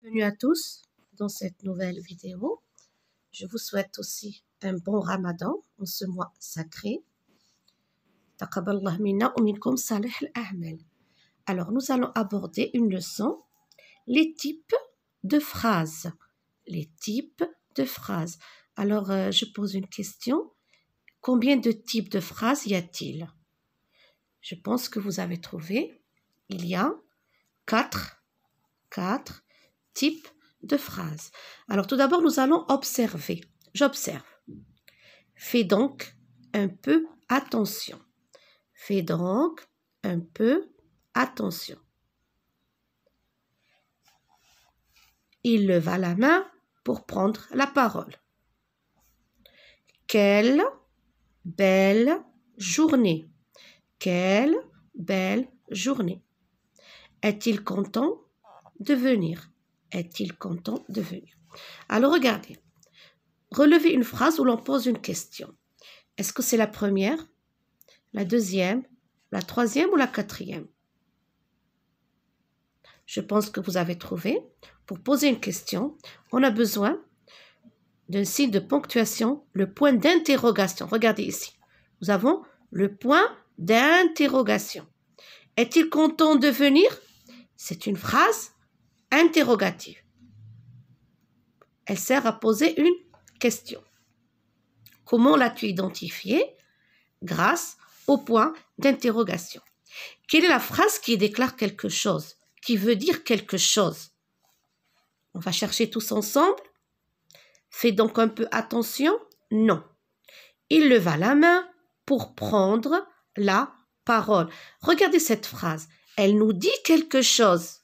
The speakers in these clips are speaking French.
Bienvenue à tous dans cette nouvelle vidéo. Je vous souhaite aussi un bon Ramadan en ce mois sacré. Taqabbalallahu minna wa minkum salih al-a'mal. Alors, nous allons aborder une leçon, les types de phrases. Les types de phrases. Alors, je pose une question. Combien de types de phrases y a-t-il? Je pense que vous avez trouvé. Il y a quatre types de phrases. Alors, tout d'abord, nous allons observer. J'observe. Fais donc un peu attention. Fais donc un peu attention. Il leva la main pour prendre la parole. Quelle belle journée. Quelle belle journée. Est-il content de venir? Est-il content de venir? Alors, regardez. Relevez une phrase où l'on pose une question. Est-ce que c'est la première, la deuxième, la troisième ou la quatrième? Je pense que vous avez trouvé. Pour poser une question, on a besoin d'un signe de ponctuation, le point d'interrogation. Regardez ici. Nous avons le point d'interrogation. Est-il content de venir? C'est une phrase interrogative. Elle sert à poser une question. Comment l'as-tu identifié? Grâce au point d'interrogation. Quelle est la phrase qui déclare quelque chose, qui veut dire quelque chose? On va chercher tous ensemble. Fais donc un peu attention. Non. Il leva la main pour prendre la parole. Regardez cette phrase. Elle nous dit quelque chose.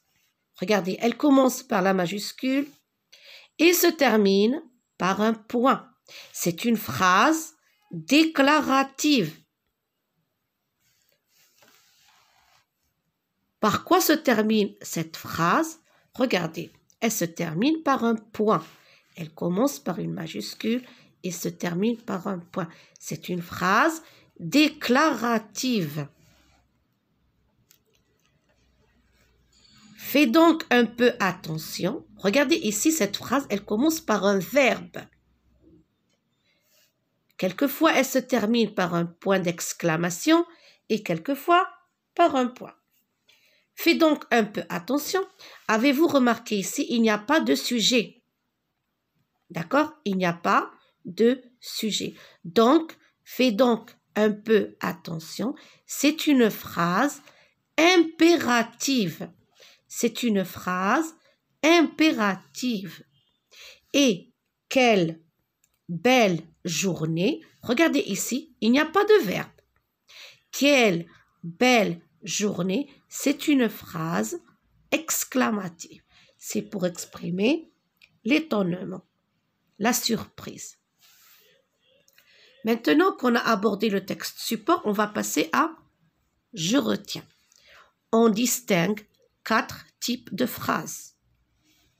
Regardez, elle commence par la majuscule et se termine par un point. C'est une phrase déclarative. Par quoi se termine cette phrase? Regardez, elle se termine par un point. Elle commence par une majuscule et se termine par un point. C'est une phrase déclarative. Fais donc un peu attention. Regardez ici, cette phrase, elle commence par un verbe. Quelquefois, elle se termine par un point d'exclamation et quelquefois par un point. Fais donc un peu attention. Avez-vous remarqué ici, il n'y a pas de sujet. D'accord? Il n'y a pas de sujet. Donc, fais donc un peu attention. C'est une phrase impérative. C'est une phrase impérative. Et quelle belle journée. Regardez ici, il n'y a pas de verbe. Quelle belle journée. C'est une phrase exclamative. C'est pour exprimer l'étonnement, la surprise. Maintenant qu'on a abordé le texte support, on va passer à « je retiens ». On distingue 4 types de phrases.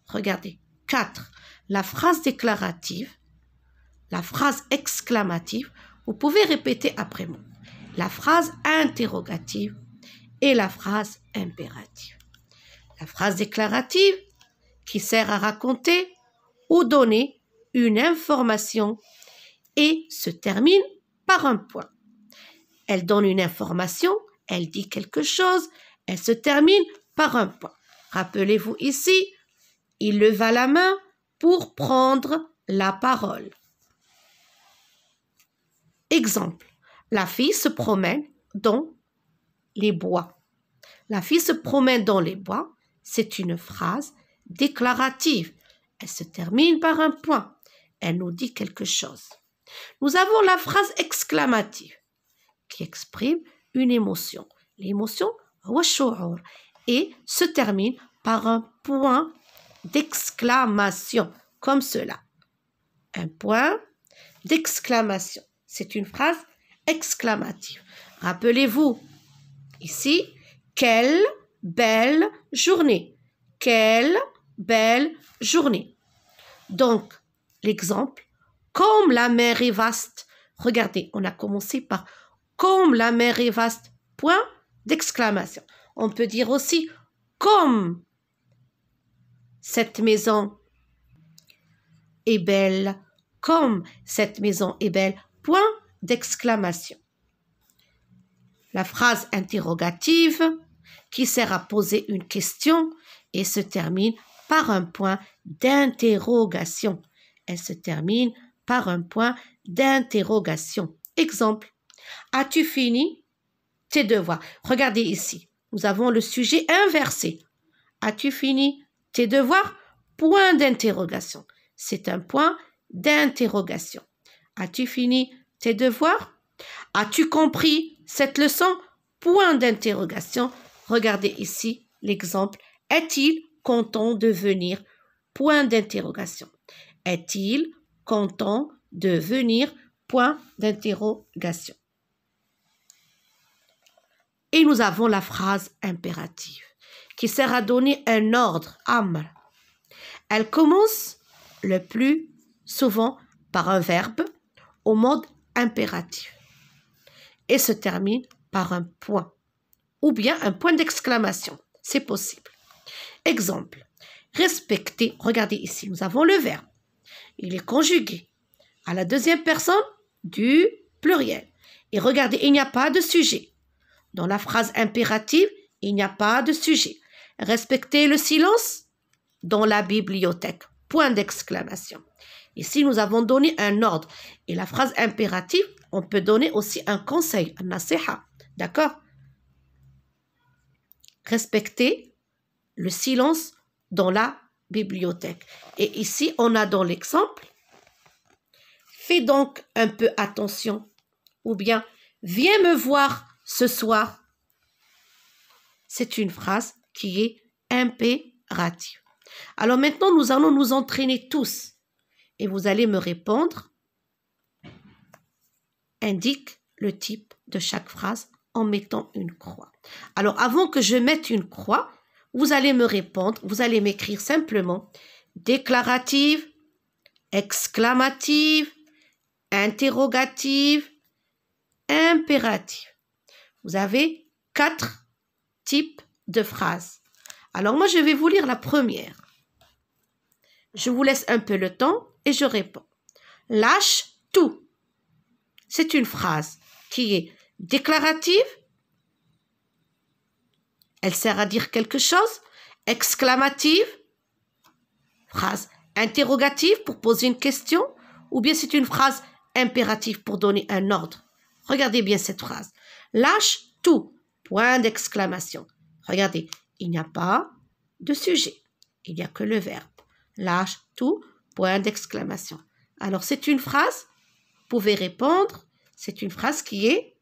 Regardez, 4. La phrase déclarative, la phrase exclamative, vous pouvez répéter après moi. La phrase interrogative et la phrase impérative. La phrase déclarative qui sert à raconter ou donner une information et se termine par un point. Elle donne une information, elle dit quelque chose, elle se termine par un point. Rappelez-vous ici, il leva la main pour prendre la parole. Exemple, la fille se promène dans les bois. La fille se promène dans les bois, c'est une phrase déclarative. Elle se termine par un point. Elle nous dit quelque chose. Nous avons la phrase exclamative qui exprime une émotion. L'émotion, et se termine par un point d'exclamation, comme cela. Un point d'exclamation. C'est une phrase exclamative. Rappelez-vous, ici, quelle belle journée. Quelle belle journée. Donc, l'exemple, comme la mer est vaste. Regardez, on a commencé par comme la mer est vaste, point d'exclamation. On peut dire aussi comme cette maison est belle, comme cette maison est belle, point d'exclamation. La phrase interrogative qui sert à poser une question et se termine par un point d'interrogation. Elle se termine par un point d'interrogation. Exemple, as-tu fini tes devoirs? Regardez ici, nous avons le sujet inversé. As-tu fini tes devoirs? Point d'interrogation. C'est un point d'interrogation. As-tu fini tes devoirs? As-tu compris cette leçon? Point d'interrogation. Regardez ici l'exemple. Est-il content de venir? Point d'interrogation. Est-il content de venir? Point d'interrogation. Et nous avons la phrase impérative qui sert à donner un ordre, amr. Elle commence le plus souvent par un verbe au mode impératif et se termine par un point ou bien un point d'exclamation. C'est possible. Exemple, respecter. Regardez ici, nous avons le verbe. Il est conjugué à la deuxième personne du pluriel. Et regardez, il n'y a pas de sujet. Dans la phrase impérative, il n'y a pas de sujet. Respecter le silence dans la bibliothèque. Point d'exclamation. Ici, nous avons donné un ordre. Et la phrase impérative, on peut donner aussi un conseil, un nasiha. D'accord? Respecter le silence dans la bibliothèque. Et ici, on a dans l'exemple, fais donc un peu attention. Ou bien, viens me voir ce soir. C'est une phrase qui est impérative. Alors maintenant, nous allons nous entraîner tous. Et vous allez me répondre. Indique le type de chaque phrase en mettant une croix. Alors, avant que je mette une croix, vous allez me répondre, vous allez m'écrire simplement déclarative, exclamative, interrogative, impérative. Vous avez 4 types de phrases. Alors, moi, je vais vous lire la première. Je vous laisse un peu le temps et je réponds. Lâche tout. C'est une phrase qui est déclarative. Elle sert à dire quelque chose. Exclamative. Phrase interrogative pour poser une question. Ou bien c'est une phrase impérative pour donner un ordre. Regardez bien cette phrase. Lâche tout. Point d'exclamation. Regardez, il n'y a pas de sujet. Il n'y a que le verbe. Lâche tout. Point d'exclamation. Alors c'est une phrase. Vous pouvez répondre. C'est une phrase qui est...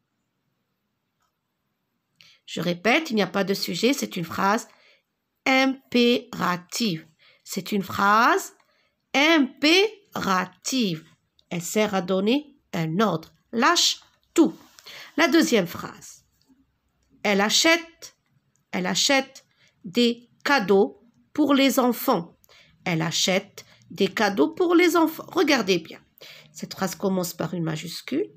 Je répète, il n'y a pas de sujet. C'est une phrase impérative. C'est une phrase impérative. Elle sert à donner un ordre. Lâche tout. La deuxième phrase. Elle achète des cadeaux pour les enfants. Elle achète des cadeaux pour les enfants. Regardez bien. Cette phrase commence par une majuscule.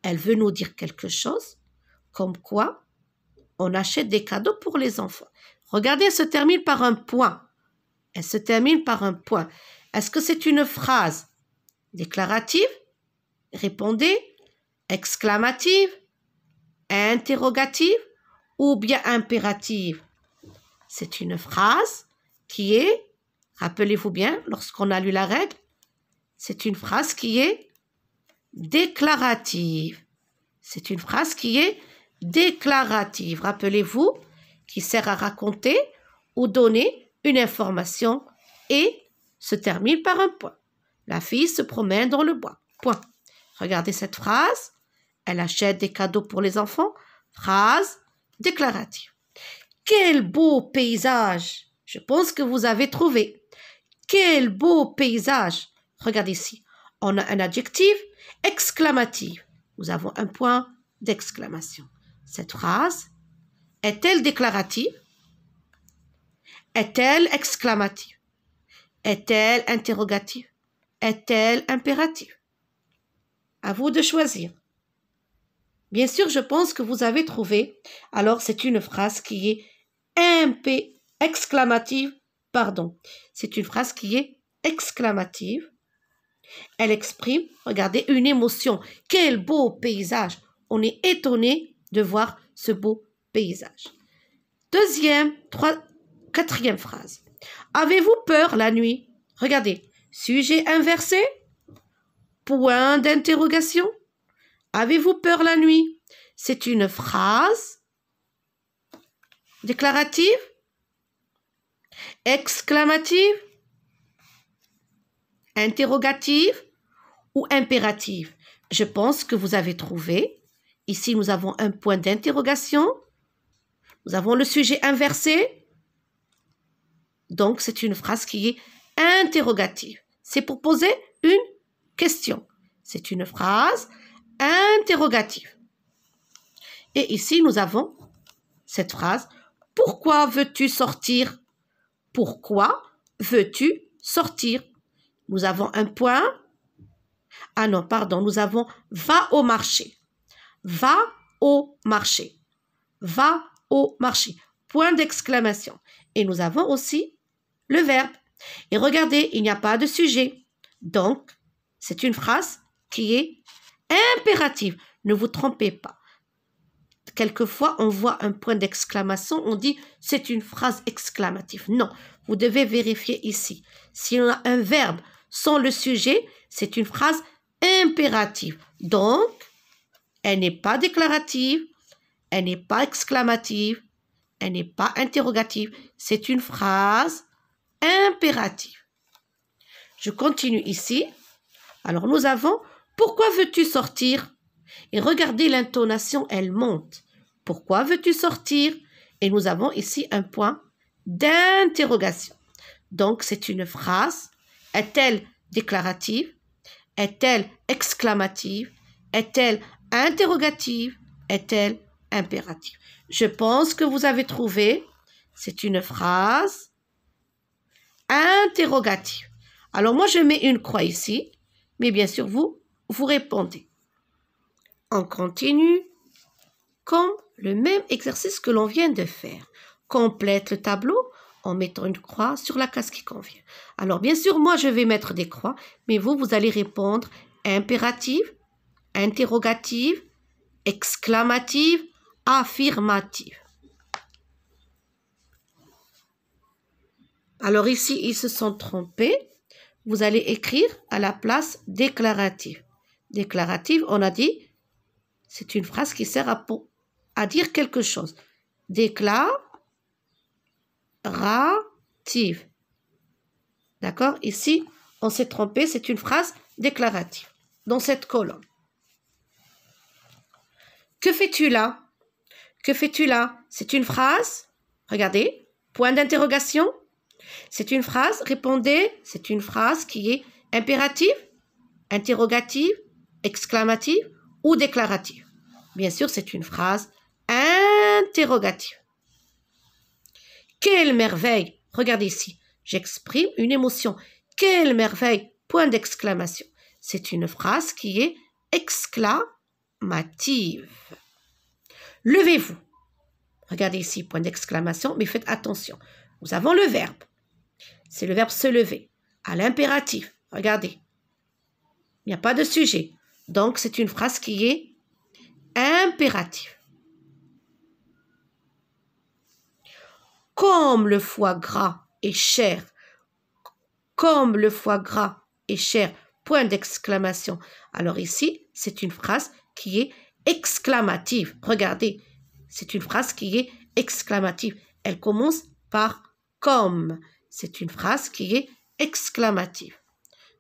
Elle veut nous dire quelque chose, comme quoi on achète des cadeaux pour les enfants. Regardez, elle se termine par un point. Elle se termine par un point. Est-ce que c'est une phrase déclarative? Répondez. Exclamative? Interrogative? Ou bien impérative? C'est une phrase qui est, rappelez-vous bien, lorsqu'on a lu la règle, c'est une phrase qui est déclarative. C'est une phrase qui est déclarative. Rappelez-vous, qui sert à raconter ou donner une information et se termine par un point. La fille se promène dans le bois. Point. Regardez cette phrase. Elle achète des cadeaux pour les enfants. Phrase déclarative. Quel beau paysage! Je pense que vous avez trouvé. Quel beau paysage! Regardez ici. On a un adjectif exclamatif. Nous avons un point d'exclamation. Cette phrase est-elle déclarative? Est-elle exclamative? Est-elle interrogative? Est-elle impérative? À vous de choisir. Bien sûr, je pense que vous avez trouvé. Alors, c'est une phrase qui est exclamative pardon, c'est une phrase qui est exclamative. Elle exprime, regardez, une émotion. Quel beau paysage! On est étonné de voir ce beau paysage. Quatrième phrase. Avez-vous peur la nuit? Regardez, sujet inversé, point d'interrogation. Avez-vous peur la nuit? C'est une phrase déclarative, exclamative, interrogative ou impérative. Je pense que vous avez trouvé. Ici, nous avons un point d'interrogation. Nous avons le sujet inversé. Donc, c'est une phrase qui est interrogative. C'est pour poser une question. C'est une phrase interrogative. Et ici, nous avons cette phrase. Pourquoi veux-tu sortir? Pourquoi veux-tu sortir? Nous avons un point. Ah non, pardon, nous avons va au marché. Va au marché. Va au marché. Point d'exclamation. Et nous avons aussi le verbe. Et regardez, il n'y a pas de sujet. Donc, c'est une phrase qui est impérative. Ne vous trompez pas. Quelquefois, on voit un point d'exclamation, on dit c'est une phrase exclamative. Non, vous devez vérifier ici. Si on a un verbe sans le sujet, c'est une phrase impérative. Donc, elle n'est pas déclarative, elle n'est pas exclamative, elle n'est pas interrogative. C'est une phrase impérative. Je continue ici. Alors, nous avons « Pourquoi veux-tu sortir ?» Et regardez l'intonation, elle monte. « Pourquoi veux-tu sortir ?» Et nous avons ici un point d'interrogation. Donc, c'est une phrase. Est-elle déclarative? Est-elle exclamative? Est-elle interrogative? Est-elle impérative? Je pense que vous avez trouvé. C'est une phrase interrogative. Alors, moi, je mets une croix ici. Mais bien sûr, vous répondez. On continue comme le même exercice que l'on vient de faire. Complète le tableau en mettant une croix sur la case qui convient. Alors, bien sûr, moi, je vais mettre des croix, mais vous allez répondre impérative, interrogative, exclamative, affirmative. Alors ici, ils se sont trompés. Vous allez écrire à la place déclarative. Déclarative, on a dit, c'est une phrase qui sert à dire quelque chose. Déclarative. D'accord? Ici, on s'est trompé, c'est une phrase déclarative dans cette colonne. Que fais-tu là? Que fais-tu là? C'est une phrase. Regardez, point d'interrogation. C'est une phrase, répondez, c'est une phrase qui est impérative, interrogative, exclamative ou déclarative. Bien sûr, c'est une phrase interrogative. Quelle merveille! Regardez ici, j'exprime une émotion. Quelle merveille! Point d'exclamation. C'est une phrase qui est exclamative. Levez-vous. Regardez ici, point d'exclamation, mais faites attention. Nous avons le verbe. C'est le verbe se lever. À l'impératif, regardez. Il n'y a pas de sujet. Donc, c'est une phrase qui est impérative. Comme le foie gras est cher. Comme le foie gras est cher. Point d'exclamation. Alors ici, c'est une phrase qui est exclamative. Regardez, c'est une phrase qui est exclamative. Elle commence par comme. C'est une phrase qui est exclamative.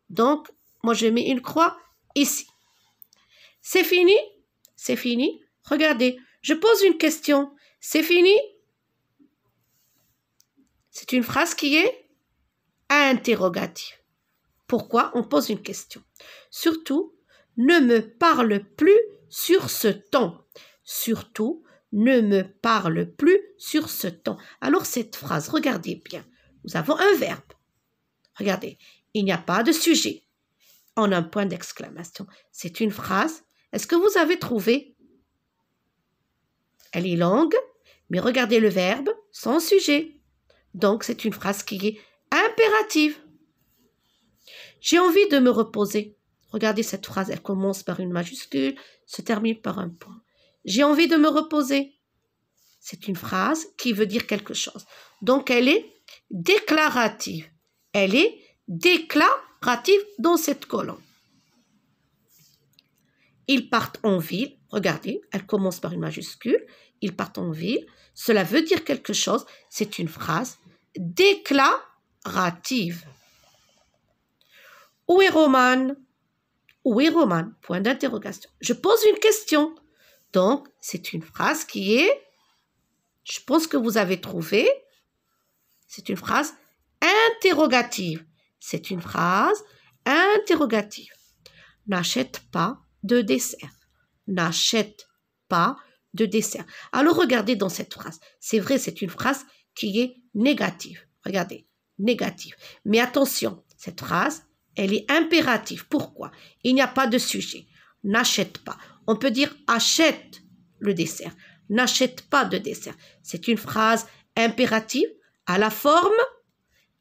Donc, moi, je mets une croix ici. C'est fini? C'est fini? Regardez, je pose une question. C'est fini? C'est une phrase qui est interrogative. Pourquoi on pose une question? Surtout, ne me parle plus sur ce ton. Surtout, ne me parle plus sur ce ton. Alors, cette phrase, regardez bien. Nous avons un verbe. Regardez, il n'y a pas de sujet. On a un point d'exclamation. C'est une phrase. Est-ce que vous avez trouvé? Elle est longue, mais regardez le verbe sans sujet. Donc, c'est une phrase qui est impérative. J'ai envie de me reposer. Regardez cette phrase, elle commence par une majuscule, se termine par un point. J'ai envie de me reposer. C'est une phrase qui veut dire quelque chose. Donc, elle est déclarative. Elle est déclarative dans cette colonne. Ils partent en ville. Regardez, elle commence par une majuscule. Ils partent en ville. Cela veut dire quelque chose. C'est une phrase déclarative. Où est Roman? Où est Roman? Point d'interrogation. Je pose une question. Donc, c'est une phrase qui est, je pense que vous avez trouvé, c'est une phrase interrogative. C'est une phrase interrogative. N'achète pas de dessert. N'achète pas de dessert. Alors, regardez dans cette phrase. C'est vrai, c'est une phrase qui est négative. Regardez, négative. Mais attention, cette phrase, elle est impérative. Pourquoi? Il n'y a pas de sujet. N'achète pas. On peut dire achète le dessert. N'achète pas de dessert. C'est une phrase impérative à la forme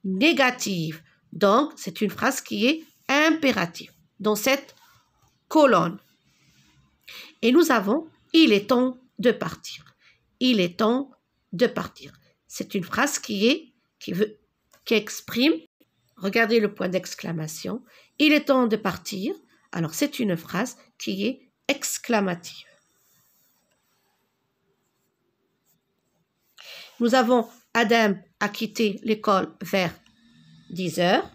négative. Donc, c'est une phrase qui est impérative dans cette colonne. Et nous avons « il est temps de partir ». Il est temps de partir. C'est une phrase qui exprime, regardez le point d'exclamation, « il est temps de partir ». Alors, c'est une phrase qui est exclamative. Nous avons Adam a quitté l'école vers 10 heures.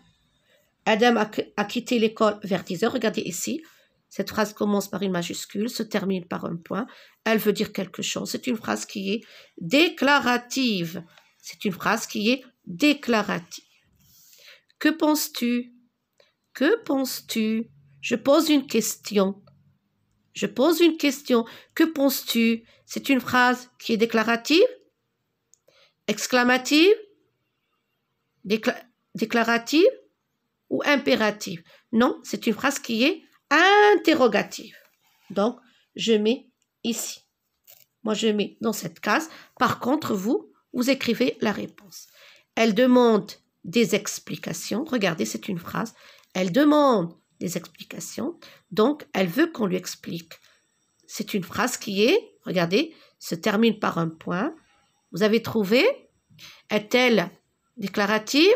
Adam a quitté l'école vers 10 heures. Regardez ici, cette phrase commence par une majuscule, se termine par un point. Elle veut dire quelque chose. C'est une phrase qui est déclarative. C'est une phrase qui est déclarative. Que penses-tu? Que penses-tu? Je pose une question. Je pose une question. Que penses-tu? C'est une phrase qui est déclarative? Exclamative? Déclarative? Ou impérative? Non, c'est une phrase qui est interrogative. Donc, je mets ici. Moi, je mets dans cette case. Par contre, vous écrivez la réponse. Elle demande des explications. Regardez, c'est une phrase. Elle demande des explications. Donc, elle veut qu'on lui explique. C'est une phrase qui est, regardez, se termine par un point. Vous avez trouvé? Est-elle déclarative?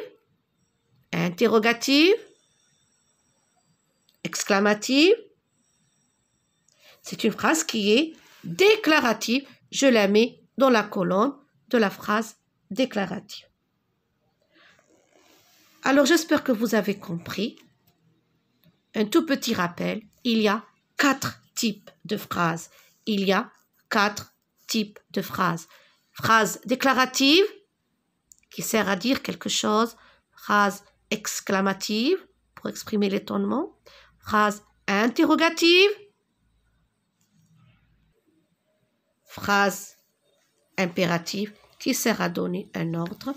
Interrogative? Exclamative? C'est une phrase qui est déclarative. Je la mets dans la colonne de la phrase déclarative. Alors, j'espère que vous avez compris. Un tout petit rappel, il y a 4 types de phrases. Il y a 4 types de phrases. Phrase déclarative, qui sert à dire quelque chose. Phrase exclamative, pour exprimer l'étonnement. Phrase interrogative. Phrase impérative, qui sert à donner un ordre.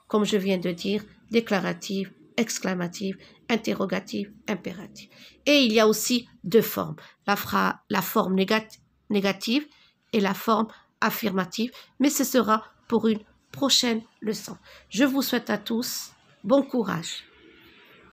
Comme je viens de dire, déclarative, exclamative, interrogative, impérative. Et il y a aussi 2 formes. La forme négative et la forme affirmative. Mais ce sera pour une prochaine leçon. Je vous souhaite à tous bon courage.